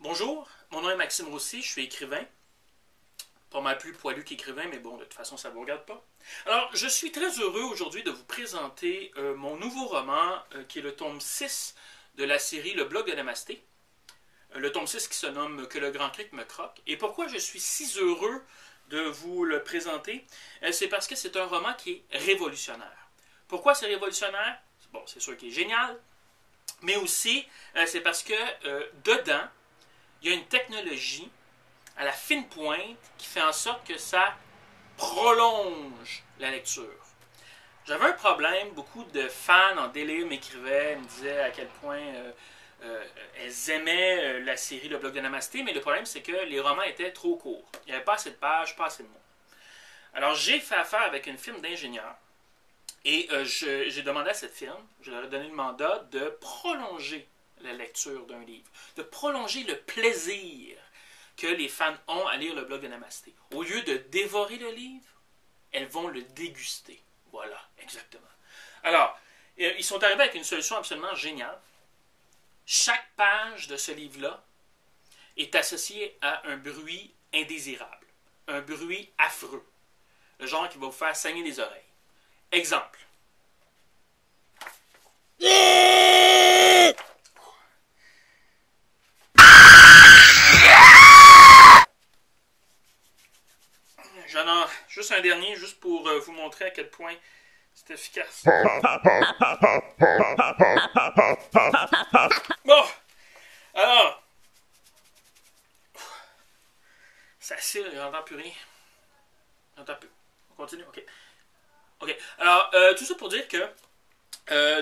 Bonjour, mon nom est Maxime Roussy, je suis écrivain. Pas mal plus poilu qu'écrivain, mais bon, de toute façon, ça ne vous regarde pas. Alors, je suis très heureux aujourd'hui de vous présenter mon nouveau roman, qui est le tome 6 de la série Le Blog de Namasté. Le tome 6 qui se nomme Que le Grand Cric me croque. Et pourquoi je suis si heureux de vous le présenter? C'est parce que c'est un roman qui est révolutionnaire. Pourquoi c'est révolutionnaire? Bon, c'est sûr qu'il est génial, mais aussi, c'est parce que dedans, il y a une technologie à la fine pointe qui fait en sorte que ça prolonge la lecture. J'avais un problème, beaucoup de fans en délire m'écrivaient, me disaient à quel point elles aimaient la série Le Blog de Namasté, mais le problème c'est que les romans étaient trop courts. Il n'y avait pas assez de pages, pas assez de mots. Alors j'ai fait affaire avec une firme d'ingénieurs et j'ai demandé à cette firme, je leur ai donné le mandat de prolonger la lecture d'un livre, de prolonger le plaisir que les fans ont à lire le blog de Namasté. Au lieu de dévorer le livre, elles vont le déguster. Voilà, exactement. Alors, ils sont arrivés avec une solution absolument géniale. Chaque page de ce livre-là est associée à un bruit indésirable, un bruit affreux, le genre qui va vous faire saigner les oreilles. Exemple. J'en ai juste un dernier, juste pour vous montrer à quel point c'est efficace. Bon, alors, ça cire, j'entends plus rien. J'entends plus. On continue, ok. Ok, alors, tout ça pour dire que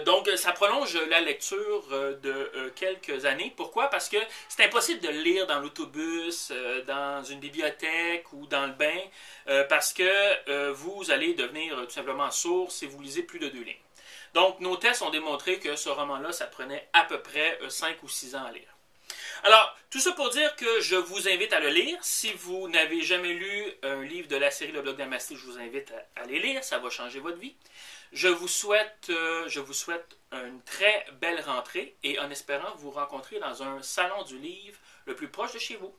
donc, ça prolonge la lecture de quelques années. Pourquoi? Parce que c'est impossible de le lire dans l'autobus, dans une bibliothèque ou dans le bain, parce que vous allez devenir tout simplement sourd si vous lisez plus de 2 lignes. Donc, nos tests ont démontré que ce roman-là, ça prenait à peu près 5 ou 6 ans à lire. Alors, tout ça pour dire que je vous invite à le lire. Si vous n'avez jamais lu un livre de la série Le Blog de Namasté, je vous invite à les lire. Ça va changer votre vie. Je vous souhaite une très belle rentrée et en espérant vous rencontrer dans un salon du livre le plus proche de chez vous.